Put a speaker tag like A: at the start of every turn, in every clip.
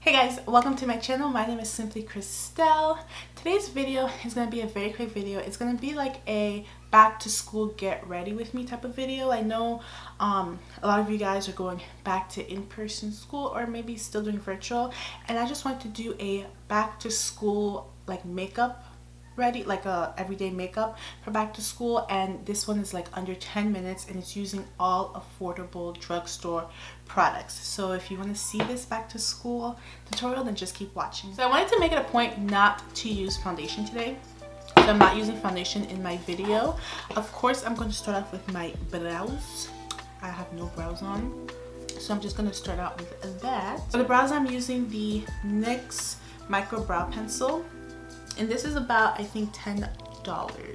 A: Hey guys, welcome to my channel. My name is SimplyKrystelle. Today's video is going to be a very quick video. It's going to be like a back to school get ready with me type of video. I know a lot of you guys are going back to in-person school or maybe still doing virtual, and I just want to do a back to school like makeup ready, like a everyday makeup for back to school. And this one is like under 10 minutes and it's using all affordable drugstore products. So if you want to see this back to school tutorial, then just keep watching. So I wanted to make it a point not to use foundation today, so I'm not using foundation in my video. Of course, I'm going to start off with my brows. I have no brows on, so I'm just going to start out with that. For the brows, I'm using the NYX micro brow pencil, and this is about, I think, $10.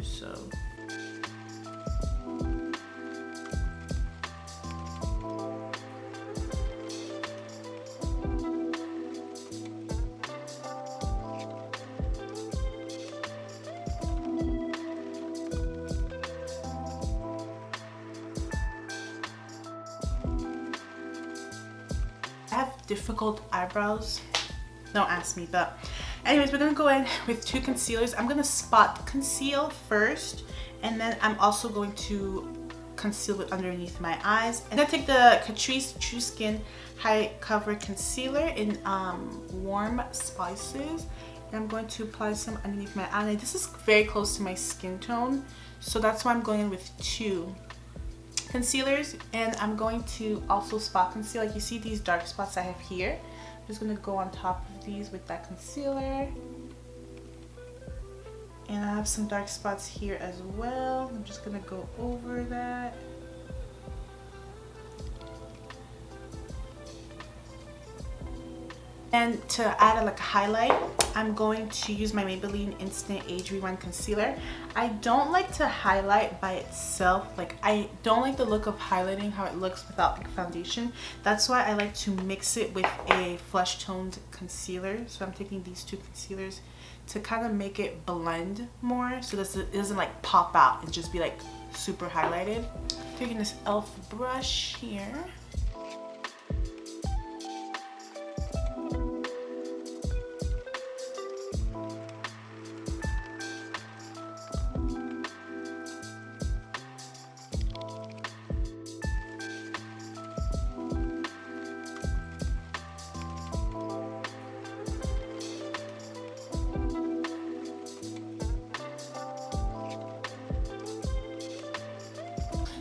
A: So I have difficult eyebrows, don't ask me, but anyways, we're gonna go in with two concealers. I'm gonna spot conceal first, and then I'm also going to conceal it underneath my eyes. I'm gonna take the Catrice True Skin High Cover Concealer in Warm Spices, and I'm going to apply some underneath my eye. This is very close to my skin tone, so that's why I'm going in with two concealers. And I'm going to also spot conceal. Like you see these dark spots I have here, I'm just going to go on top of these with that concealer. And I have some dark spots here as well. I'm just going to go over that. And to add like a highlight, I'm going to use my Maybelline Instant Age Rewind Concealer. I don't like to highlight by itself. Like, I don't like the look of highlighting how it looks without like foundation. That's why I like to mix it with a flesh toned concealer. So I'm taking these two concealers to kind of make it blend more, so that it doesn't like pop out and just be like super highlighted. Taking this e.l.f. brush here.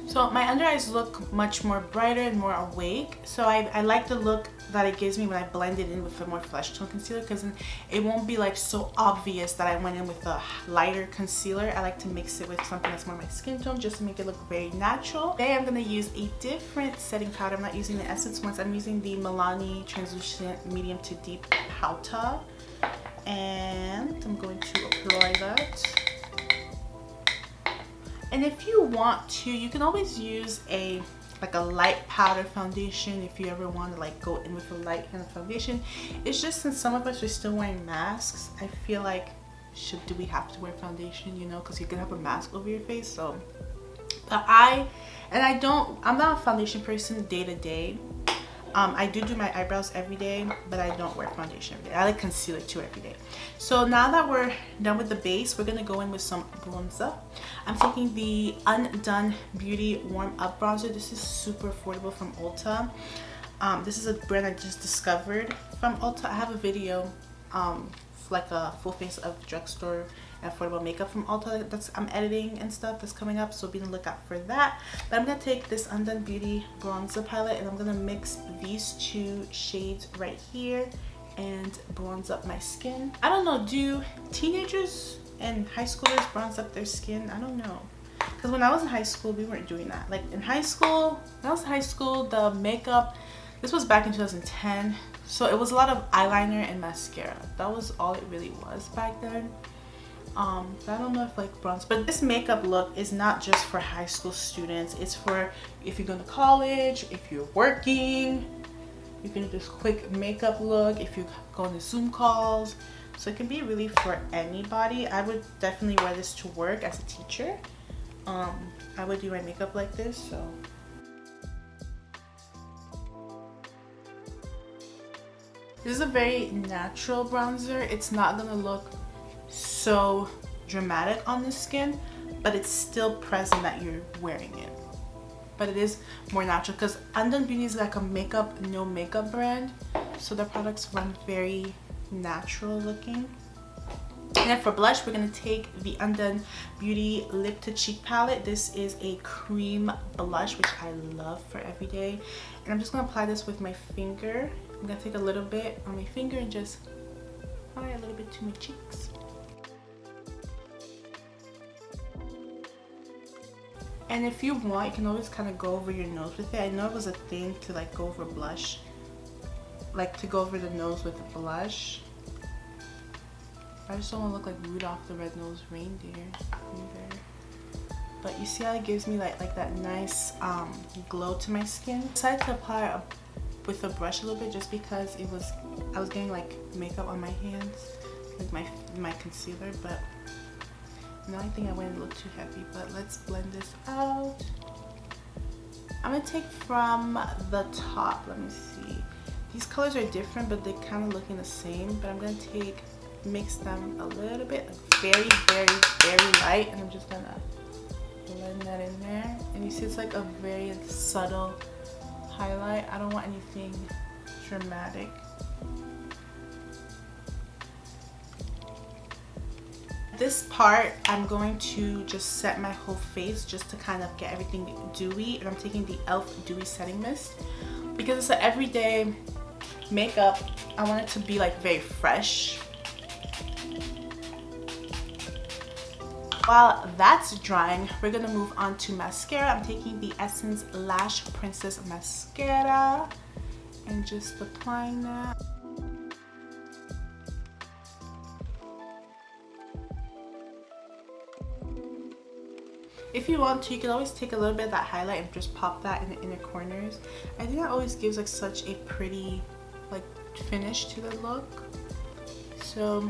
A: So my under eyes look much more brighter and more awake. So I like the look that it gives me when I blend it in with a more flesh tone concealer, because then it won't be like so obvious that I went in with a lighter concealer. I like to mix it with something that's more my skin tone, just to make it look very natural. Today I'm going to use a different setting powder. I'm not using the Essence ones. I'm using the Milani Translucent Medium to Deep Powder, and I'm going to apply that. And if you want to, you can always use a light powder foundation if you ever want to like go in with a light kind of foundation. It's just, since some of us are still wearing masks, I feel like, do we have to wear foundation, you know, because you can have a mask over your face. So but I'm not a foundation person day to day. I do my eyebrows every day, but I don't wear foundation every day. I like concealer too every day. So now that we're done with the base, we're going to go in with some bronzer. I'm taking the Undone Beauty Warm Up Bronzer. This is super affordable from Ulta. This is a brand I just discovered from Ulta. I have a video, like a full face of drugstore affordable makeup from Ulta that's I'm editing and stuff, that's coming up, so be on the lookout for that. But I'm gonna take this Undone Beauty bronzer palette and I'm gonna mix these two shades right here and bronze up my skin. I don't know, do teenagers and high schoolers bronze up their skin? I don't know, because when I was in high school we weren't doing that. Like in high school, when I was in high school, the makeup, this was back in 2010, so it was a lot of eyeliner and mascara. That was all it really was back then. I don't know if like bronze, but this makeup look is not just for high school students. It's for if you're going to college, if you're working, you can do this quick makeup look, if you go on the Zoom calls. So it can be really for anybody. I would definitely wear this to work as a teacher. I would do my makeup like this, so This is a very natural bronzer. It's not gonna look so dramatic on the skin, but it's still present that you're wearing it. But it is more natural because Undone Beauty is like a makeup, no makeup brand. So their products run very natural looking. And then for blush, we're going to take the Undone Beauty Lip to Cheek palette. This is a cream blush, which I love for everyday. And I'm just going to apply this with my finger. I'm going to take a little bit on my finger and just apply a little bit to my cheeks. And if you want, you can always kind of go over your nose with it. I know it was a thing to like go over blush, like to go over the nose with the blush. I just don't want to look like Rudolph the Red-Nosed Reindeer either. But you see how it gives me like that nice glow to my skin. I decided to apply with a brush a little bit just because I was getting like makeup on my hands, like my concealer, but now I think I went a little too heavy. But let's blend this out. I'm gonna take from the top. Let me see. These colors are different, but they're kind of looking the same. But I'm gonna mix them a little bit, like very, very, very light, and I'm just gonna blend that in there. And you see it's like a very subtle highlight. I don't want anything dramatic. This part, I'm going to just set my whole face just to kind of get everything dewy, and I'm taking the e.l.f. Dewy Setting Mist. Because it's an everyday makeup, I want it to be like very fresh. While that's drying, we're gonna move on to mascara. I'm taking the Essence Lash Princess Mascara and just applying that. If you want to, you can always take a little bit of that highlight and just pop that in the inner corners. I think that always gives like such a pretty like finish to the look. So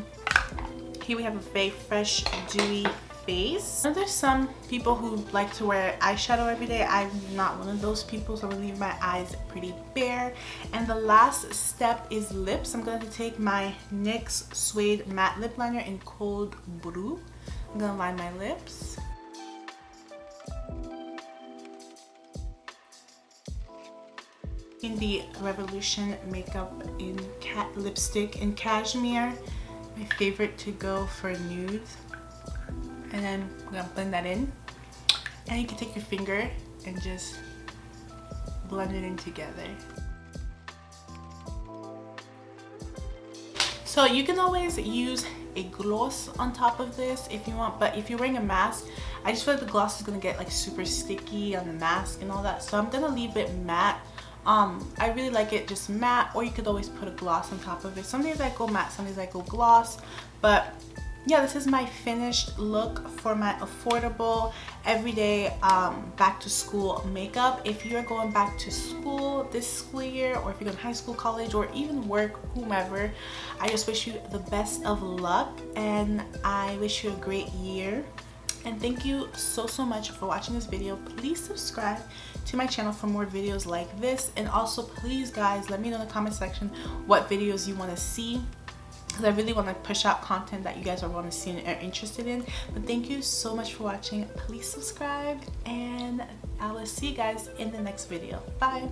A: here we have a very fresh, dewy face. Now, there's some people who like to wear eyeshadow every day. I'm not one of those people, so I'm gonna leave my eyes pretty bare. And the last step is lips. I'm going to take my NYX Suede Matte Lip Liner in Cold Brew. I'm gonna line my lips. In the Revolution Makeup in lipstick in Cashmere, my favorite to go for nudes. And then I'm gonna blend that in, and you can take your finger and just blend it in together. So you can always use a gloss on top of this if you want, but if you're wearing a mask, I just feel like the gloss is gonna get like super sticky on the mask and all that, so I'm gonna leave it matte. I really like it just matte, or you could always put a gloss on top of it. Some days I go matte, some days I go gloss, but yeah, this is my finished look for my affordable everyday back to school makeup. If you're going back to school this school year, or if you're in high school, college, or even work, whomever, I just wish you the best of luck, and I wish you a great year. And thank you so much for watching this video. Please subscribe to my channel for more videos like this, and also please guys, let me know in the comment section what videos you want to see, because I really want to push out content that you guys are want to see and are interested in. But thank you so much for watching. Please subscribe, and I will see you guys in the next video. Bye.